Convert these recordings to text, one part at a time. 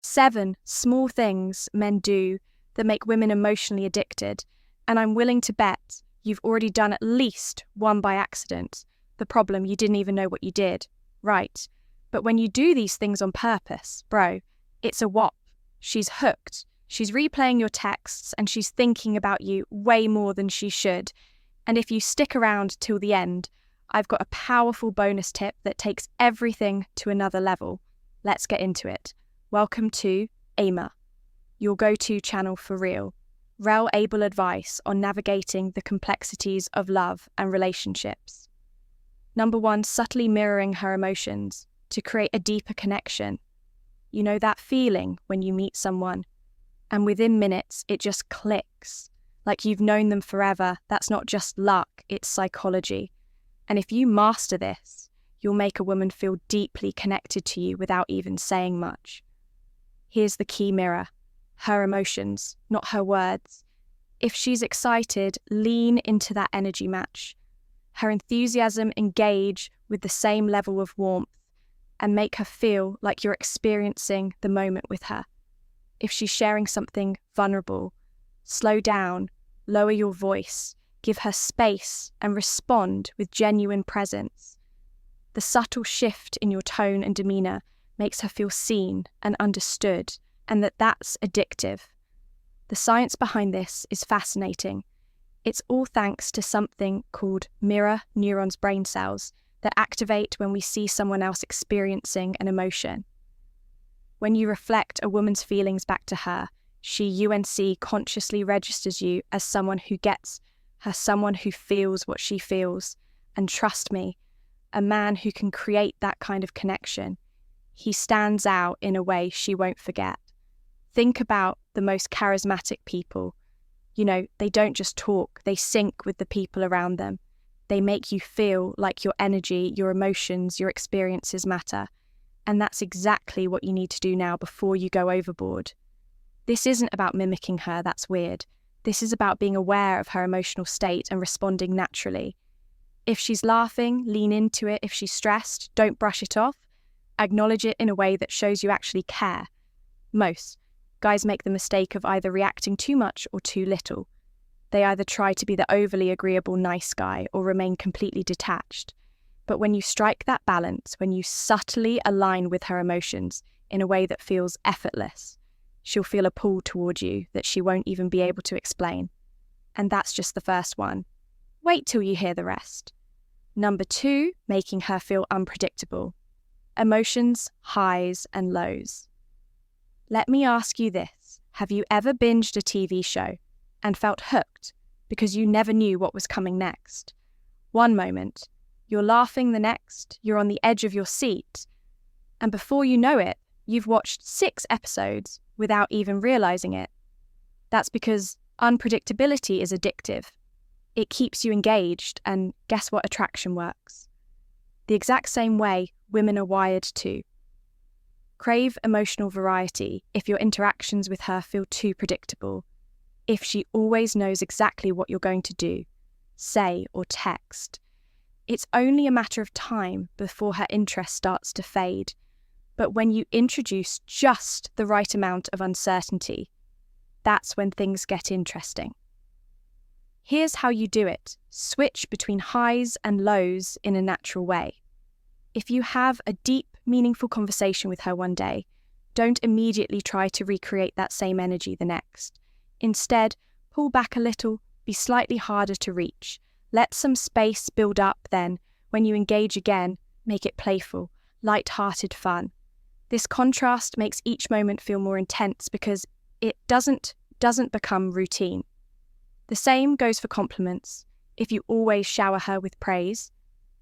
7 small things men do that make women emotionally addicted, and I'm willing to bet you've already done at least one by accident. The problem, you didn't even know what you did. Right. But when you do these things on purpose, bro, it's a whop. She's hooked. She's replaying your texts and she's thinking about you way more than she should. And if you stick around till the end, I've got a powerful bonus tip that takes everything to another level. Let's get into it. Welcome to AIMA, your go-to channel for real, able advice on navigating the complexities of love and relationships. Number 1, subtly mirroring her emotions to create a deeper connection. You know that feeling when you meet someone and within minutes it just clicks, like you've known them forever. That's not just luck, it's psychology. And if you master this, you'll make a woman feel deeply connected to you without even saying much. Here's the key mirror: her emotions, not her words. If she's excited, lean into that energy match. Her enthusiasm, engage with the same level of warmth and make her feel like you're experiencing the moment with her. If she's sharing something vulnerable, slow down, lower your voice, give her space and respond with genuine presence. The subtle shift in your tone and demeanour makes her feel seen and understood, and that's addictive. The science behind this is fascinating. It's all thanks to something called mirror neurons brain cells that activate when we see someone else experiencing an emotion. When you reflect a woman's feelings back to her, she consciously registers you as someone who gets her, someone who feels what she feels. And trust me, a man who can create that kind of connection, he stands out in a way she won't forget. Think about the most charismatic people. You know, they don't just talk, they sync with the people around them. They make you feel like your energy, your emotions, your experiences matter. And that's exactly what you need to do now before you go overboard. This isn't about mimicking her, that's weird. This is about being aware of her emotional state and responding naturally. If she's laughing, lean into it. If she's stressed, don't brush it off. Acknowledge it in a way that shows you actually care. Most guys make the mistake of either reacting too much or too little. They either try to be the overly agreeable nice guy or remain completely detached. But when you strike that balance, when you subtly align with her emotions in a way that feels effortless, she'll feel a pull toward you that she won't even be able to explain. And that's just the first one. Wait till you hear the rest. Number 2, making her feel unpredictable. Emotions, highs and lows. Let me ask you this. Have you ever binged a TV show and felt hooked because you never knew what was coming next? One moment, you're laughing, the next, you're on the edge of your seat. And before you know it, you've watched 6 episodes without even realizing it. That's because unpredictability is addictive. It keeps you engaged, and guess what attraction works? The exact same way women are wired to. Crave emotional variety if your interactions with her feel too predictable. If she always knows exactly what you're going to do, say or text. It's only a matter of time before her interest starts to fade. But when you introduce just the right amount of uncertainty, that's when things get interesting. Here's how you do it. Switch between highs and lows in a natural way. If you have a deep, meaningful conversation with her one day, don't immediately try to recreate that same energy the next. Instead, pull back a little, be slightly harder to reach. Let some space build up, then, when you engage again, make it playful, light-hearted fun. This contrast makes each moment feel more intense because it doesn't become routine. The same goes for compliments. If you always shower her with praise,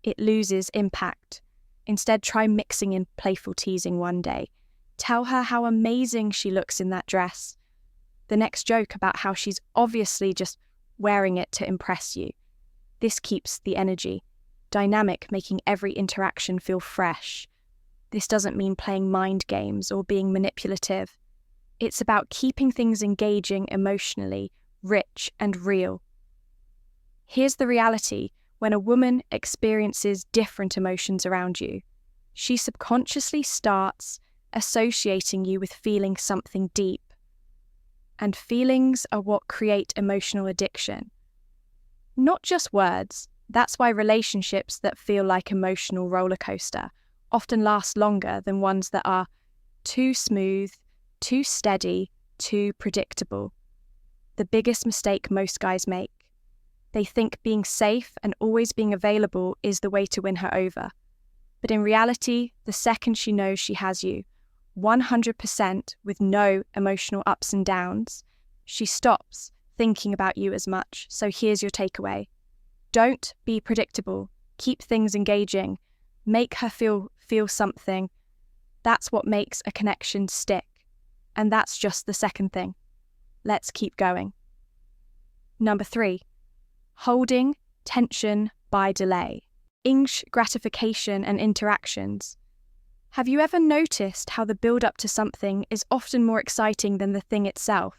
it loses impact. Instead, try mixing in playful teasing one day. Tell her how amazing she looks in that dress. The next joke about how she's obviously just wearing it to impress you. This keeps the energy dynamic, making every interaction feel fresh. This doesn't mean playing mind games or being manipulative. It's about keeping things engaging emotionally, rich and real. Here's the reality. When a woman experiences different emotions around you, she subconsciously starts associating you with feeling something deep. And feelings are what create emotional addiction. Not just words. That's why relationships that feel like emotional roller coaster often last longer than ones that are too smooth, too steady, too predictable. The biggest mistake most guys make. They think being safe and always being available is the way to win her over. But in reality, the second she knows she has you, 100% with no emotional ups and downs, she stops thinking about you as much. So here's your takeaway. Don't be predictable. Keep things engaging. Make her feel something. That's what makes a connection stick. And that's just the second thing. Let's keep going. Number 3, holding tension by delay. Gratification and interactions. Have you ever noticed how the build-up to something is often more exciting than the thing itself?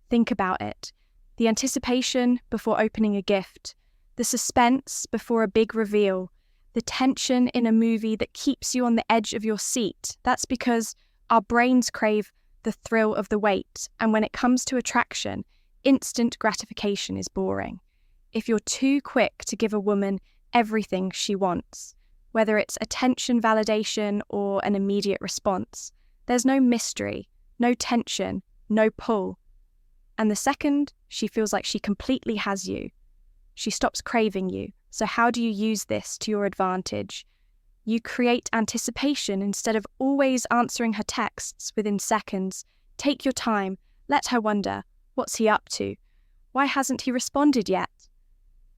Think about it. The anticipation before opening a gift, the suspense before a big reveal, the tension in a movie that keeps you on the edge of your seat. That's because our brains crave the thrill of the wait, and when it comes to attraction, instant gratification is boring. If you're too quick to give a woman everything she wants, whether it's attention, validation, or an immediate response, there's no mystery, no tension, no pull. And the second she feels like she completely has you, she stops craving you. So how do you use this to your advantage? You create anticipation instead of always answering her texts within seconds. Take your time. Let her wonder, what's he up to? Why hasn't he responded yet?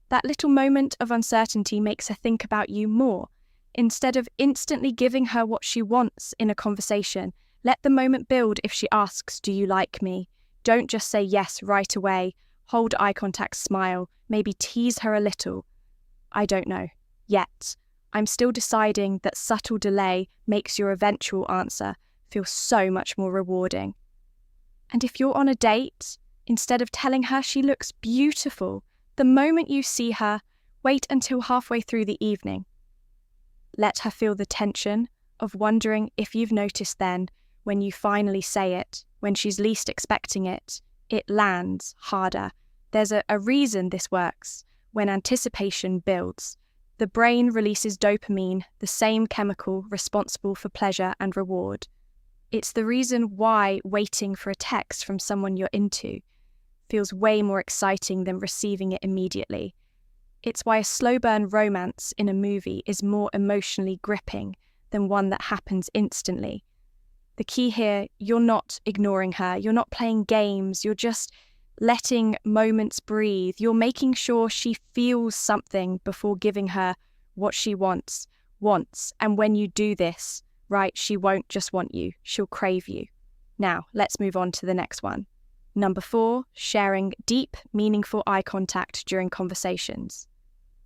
That little moment of uncertainty makes her think about you more. Instead of instantly giving her what she wants in a conversation, let the moment build if she asks, do you like me? Don't just say yes right away. Hold eye contact, smile, maybe tease her a little. I don't know. Yet. I'm still deciding that subtle delay makes your eventual answer feel so much more rewarding. And if you're on a date, instead of telling her she looks beautiful, the moment you see her, wait until halfway through the evening. Let her feel the tension of wondering if you've noticed then, when you finally say it, when she's least expecting it, it lands harder. There's a reason this works. When anticipation builds, the brain releases dopamine, the same chemical responsible for pleasure and reward. It's the reason why waiting for a text from someone you're into feels way more exciting than receiving it immediately. It's why a slow burn romance in a movie is more emotionally gripping than one that happens instantly. The key here, you're not ignoring her, you're not playing games, you're just letting moments breathe. You're making sure she feels something before giving her what she wants. And when you do this, right, she won't just want you, she'll crave you. Now, let's move on to the next one. Number 4, sharing deep, meaningful eye contact during conversations.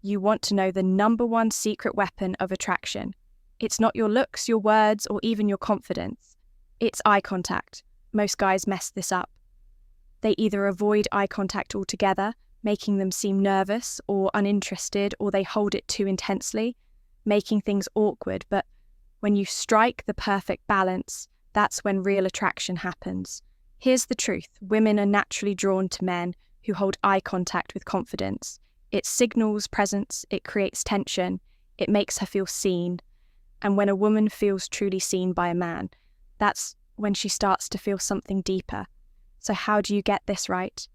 You want to know the number 1 secret weapon of attraction. It's not your looks, your words, or even your confidence. It's eye contact. Most guys mess this up. They either avoid eye contact altogether, making them seem nervous or uninterested, or they hold it too intensely, making things awkward. But when you strike the perfect balance, that's when real attraction happens. Here's the truth. Women are naturally drawn to men who hold eye contact with confidence. It signals presence, it creates tension, it makes her feel seen. And when a woman feels truly seen by a man, that's when she starts to feel something deeper. So how do you get this right?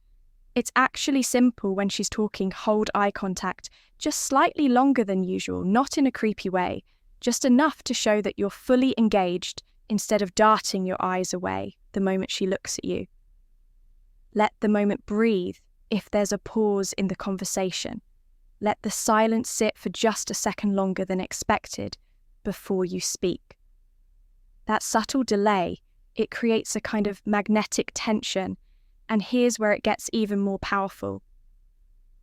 It's actually simple. When she's talking, hold eye contact just slightly longer than usual, not in a creepy way, just enough to show that you're fully engaged instead of darting your eyes away the moment she looks at you. Let the moment breathe if there's a pause in the conversation. Let the silence sit for just a second longer than expected before you speak. That subtle delay, it creates a kind of magnetic tension, and here's where it gets even more powerful.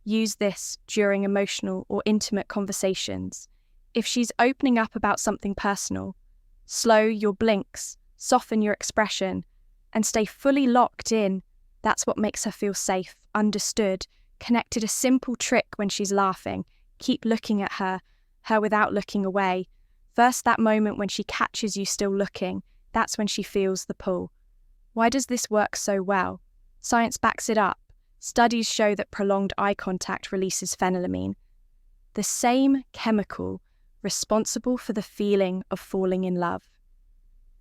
Use this during emotional or intimate conversations. If she's opening up about something personal, slow your blinks, soften your expression, and stay fully locked in. That's what makes her feel safe, understood, connected. A simple trick when she's laughing. Keep looking at her without looking away. First, that moment when she catches you still looking, that's when she feels the pull. Why does this work so well? Science backs it up. Studies show that prolonged eye contact releases phenylamine, the same chemical responsible for the feeling of falling in love.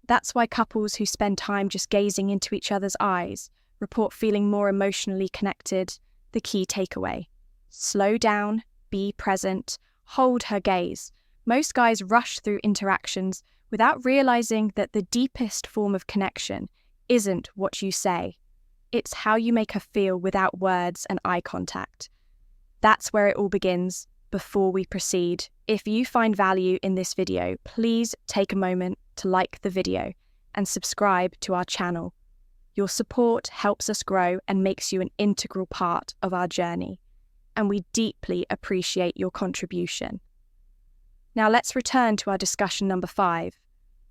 That's why couples who spend time just gazing into each other's eyes report feeling more emotionally connected. The key takeaway: slow down, be present, hold her gaze. Most guys rush through interactions without realizing that the deepest form of connection isn't what you say. It's how you make her feel without words and eye contact. That's where it all begins. Before we proceed, if you find value in this video, please take a moment to like the video and subscribe to our channel. Your support helps us grow and makes you an integral part of our journey, and we deeply appreciate your contribution. Now let's return to our discussion number 5,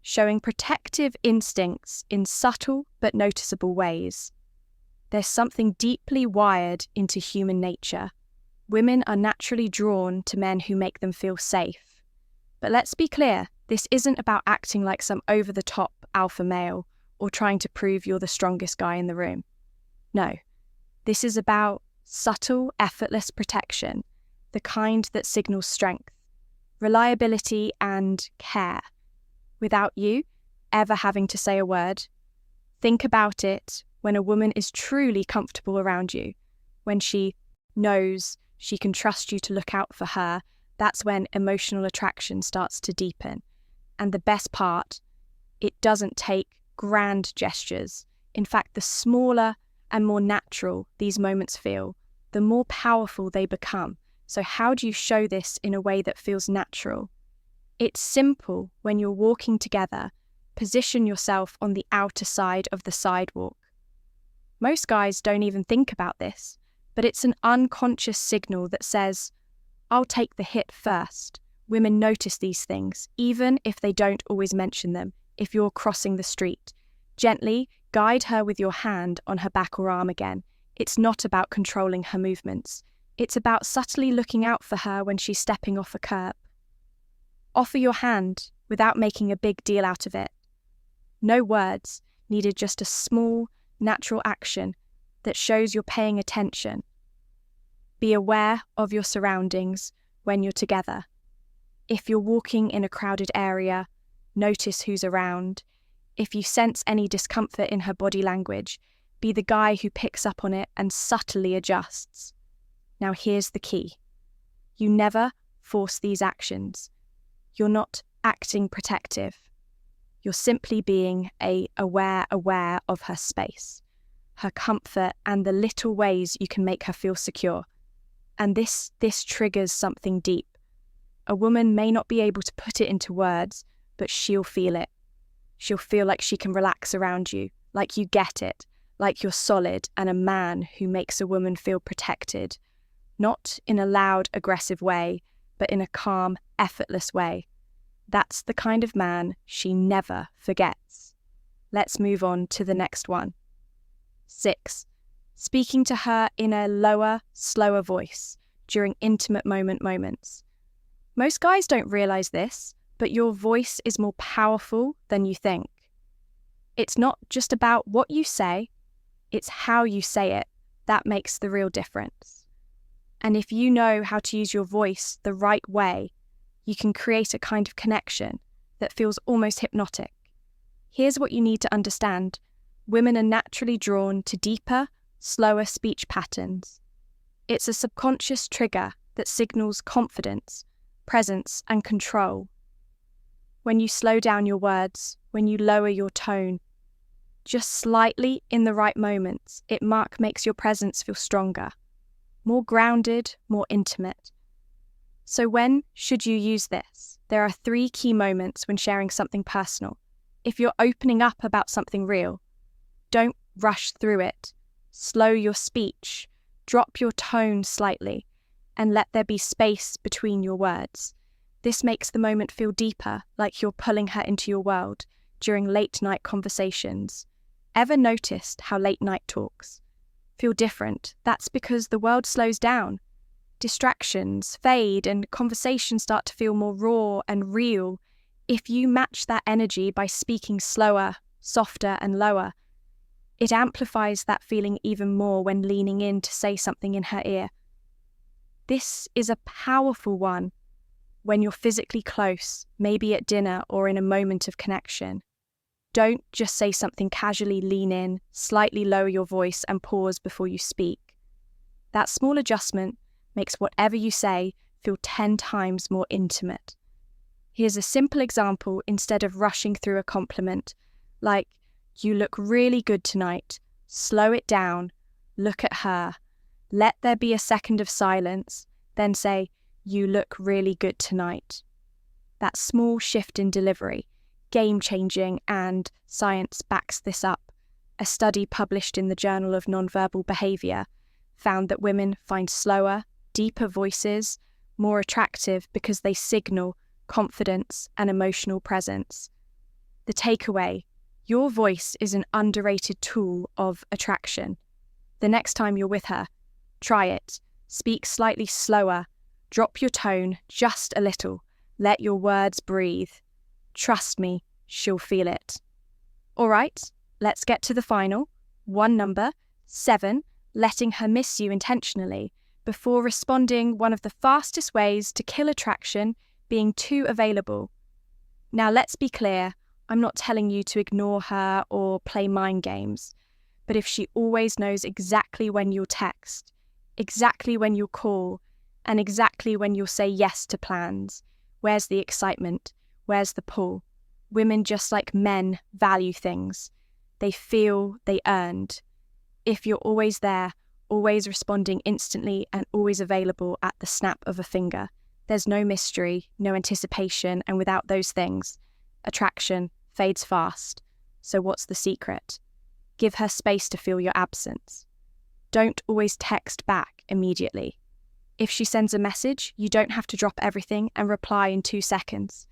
showing protective instincts in subtle but noticeable ways. There's something deeply wired into human nature. Women are naturally drawn to men who make them feel safe. But let's be clear, this isn't about acting like some over-the-top alpha male or trying to prove you're the strongest guy in the room. No, this is about subtle, effortless protection, the kind that signals strength, reliability, and care, without you ever having to say a word. Think about it when a woman is truly comfortable around you, when she knows she can trust you to look out for her. That's when emotional attraction starts to deepen. And the best part, it doesn't take grand gestures. In fact, the smaller and more natural these moments feel, the more powerful they become. So how do you show this in a way that feels natural? It's simple. When you're walking together, position yourself on the outer side of the sidewalk. Most guys don't even think about this, but it's an unconscious signal that says, I'll take the hit first. Women notice these things, even if they don't always mention them. If you're crossing the street, gently guide her with your hand on her back or arm again. It's not about controlling her movements. It's about subtly looking out for her when she's stepping off a curb. Offer your hand without making a big deal out of it. No words needed, just a small, natural action that shows you're paying attention. Be aware of your surroundings when you're together. If you're walking in a crowded area, notice who's around. If you sense any discomfort in her body language, be the guy who picks up on it and subtly adjusts. Now here's the key. You never force these actions. You're not acting protective. You're simply being aware of her space, her comfort, and the little ways you can make her feel secure. And this triggers something deep. A woman may not be able to put it into words, but she'll feel it. She'll feel like she can relax around you, like you get it, like you're solid, and a man who makes a woman feel protected, not in a loud, aggressive way, but in a calm, effortless way. That's the kind of man she never forgets. Let's move on to the next one. 6. Speaking to her in a lower, slower voice during intimate moments. Most guys don't realize this, but your voice is more powerful than you think. It's not just about what you say, it's how you say it that makes the real difference. And if you know how to use your voice the right way, you can create a kind of connection that feels almost hypnotic. Here's what you need to understand. Women are naturally drawn to deeper, slower speech patterns. It's a subconscious trigger that signals confidence, presence, and control. When you slow down your words, when you lower your tone, just slightly in the right moments, it makes your presence feel stronger, more grounded, more intimate. So when should you use this? There are 3 key moments when sharing something personal. If you're opening up about something real, don't rush through it. Slow your speech, drop your tone slightly, and let there be space between your words. This makes the moment feel deeper, like you're pulling her into your world during late-night conversations. Ever noticed how late-night talks feel different? That's because the world slows down. Distractions fade and conversations start to feel more raw and real, If you match that energy by speaking slower, softer, and lower, it amplifies that feeling even more when leaning in to say something in her ear. This is a powerful one when you're physically close, maybe at dinner or in a moment of connection. Don't just say something casually, lean in, slightly lower your voice and pause before you speak. That small adjustment makes whatever you say feel 10 times more intimate. Here's a simple example instead of rushing through a compliment, like, "You look really good tonight." Slow it down, look at her, let there be a second of silence, then say, "You look really good tonight." That small shift in delivery, game-changing, and science backs this up. A study published in the Journal of Nonverbal Behavior found that women find slower, deeper voices more attractive because they signal confidence and emotional presence. The takeaway: your voice is an underrated tool of attraction. The next time you're with her, try it. Speak slightly slower. Drop your tone just a little. Let your words breathe. Trust me, she'll feel it. All right, let's get to the final. One number, 7, letting her miss you intentionally before responding. One of the fastest ways to kill attraction, being too available. Now let's be clear, I'm not telling you to ignore her or play mind games, but if she always knows exactly when you'll text, exactly when you'll call, and exactly when you'll say yes to plans, where's the excitement? Where's the pull? Women, just like men, value things. They feel they earned. If you're always there, always responding instantly and always available at the snap of a finger, there's no mystery, no anticipation, and without those things, attraction fades fast. So what's the secret? Give her space to feel your absence. Don't always text back immediately. If she sends a message, you don't have to drop everything and reply in 2 seconds.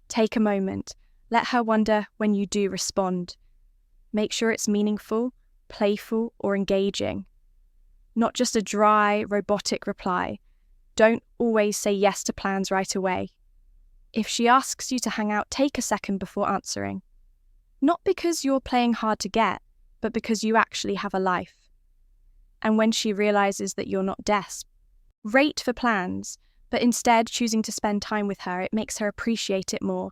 Take a moment. Let her wonder when you do respond. Make sure it's meaningful, playful, or engaging. Not just a dry, robotic reply. Don't always say yes to plans right away. If she asks you to hang out, take a second before answering. Not because you're playing hard to get, but because you actually have a life. And when she realizes that you're not desperate, rate for plans, but instead choosing to spend time with her, it makes her appreciate it more.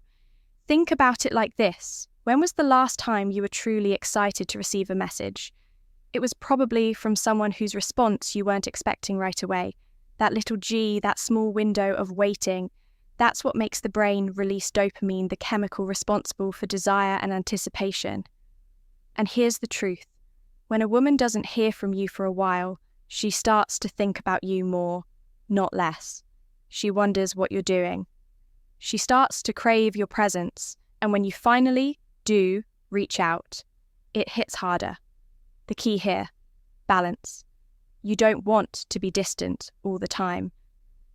Think about it like this. When was the last time you were truly excited to receive a message? It was probably from someone whose response you weren't expecting right away. That little G, that small window of waiting, that's what makes the brain release dopamine, the chemical responsible for desire and anticipation. And here's the truth. When a woman doesn't hear from you for a while, she starts to think about you more, not less. She wonders what you're doing. She starts to crave your presence, and when you finally do reach out, it hits harder. The key here, balance. You don't want to be distant all the time,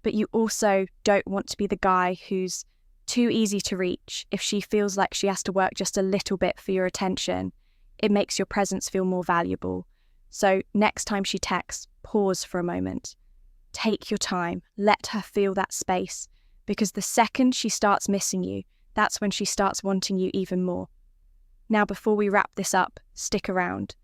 but you also don't want to be the guy who's too easy to reach. If she feels like she has to work just a little bit for your attention, it makes your presence feel more valuable. So next time she texts, pause for a moment. Take your time, let her feel that space, because the second she starts missing you, that's when she starts wanting you even more. Now, before we wrap this up, stick around,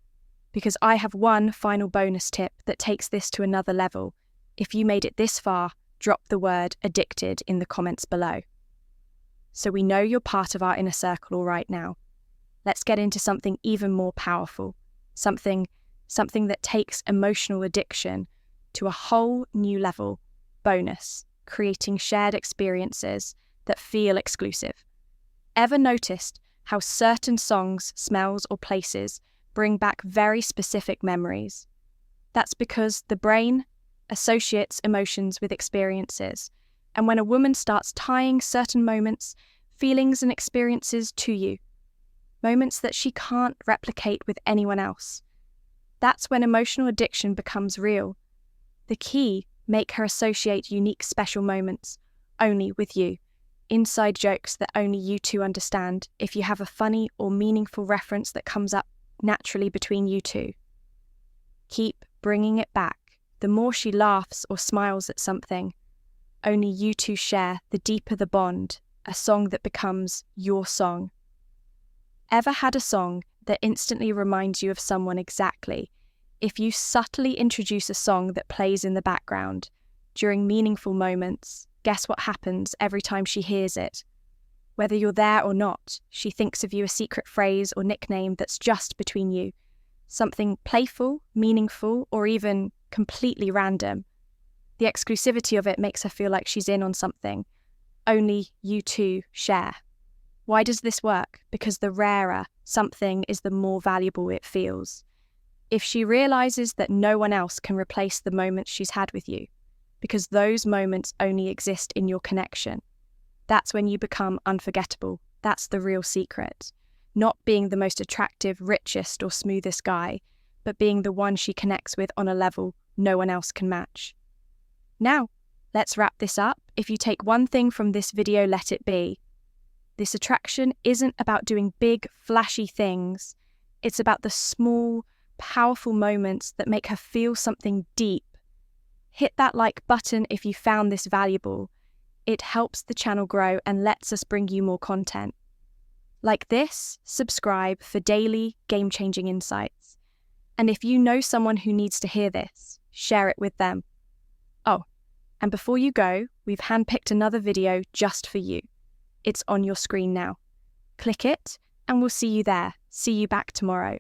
because I have one final bonus tip that takes this to another level. If you made it this far, drop the word addicted in the comments below. So we know you're part of our inner circle all right now. Let's get into something even more powerful, something that takes emotional addiction to a whole new level. Bonus, creating shared experiences that feel exclusive. Ever noticed how certain songs, smells, or places bring back very specific memories? That's because the brain associates emotions with experiences, and when a woman starts tying certain moments, feelings, and experiences to you, moments that she can't replicate with anyone else, that's when emotional addiction becomes real. The key, make her associate unique special moments only with you. Inside jokes that only you two understand. If you have a funny or meaningful reference that comes up naturally between you two, keep bringing it back. The more she laughs or smiles at something only you two share, the deeper the bond. a song that becomes your song. Ever had a song that instantly reminds you of someone exactly? If you subtly introduce a song that plays in the background during meaningful moments, guess what happens every time she hears it? Whether you're there or not, she thinks of you a secret phrase or nickname that's just between you. Something playful, meaningful, or even completely random. The exclusivity of it makes her feel like she's in on something. Only you two share. Why does this work? Because the rarer something is, the more valuable it feels. If she realizes that no one else can replace the moments she's had with you, because those moments only exist in your connection, that's when you become unforgettable. That's the real secret. Not being the most attractive, richest, or smoothest guy, but being the one she connects with on a level no one else can match. Now, let's wrap this up. If you take one thing from this video, let it be: this attraction isn't about doing big, flashy things. It's about the small, powerful moments that make her feel something deep. Hit that like button if you found this valuable. It helps the channel grow and lets us bring you more content. Like this, subscribe for daily, game-changing insights. And if you know someone who needs to hear this, share it with them. Oh, and before you go, we've handpicked another video just for you. It's on your screen now. Click it, and we'll see you there. See you back tomorrow.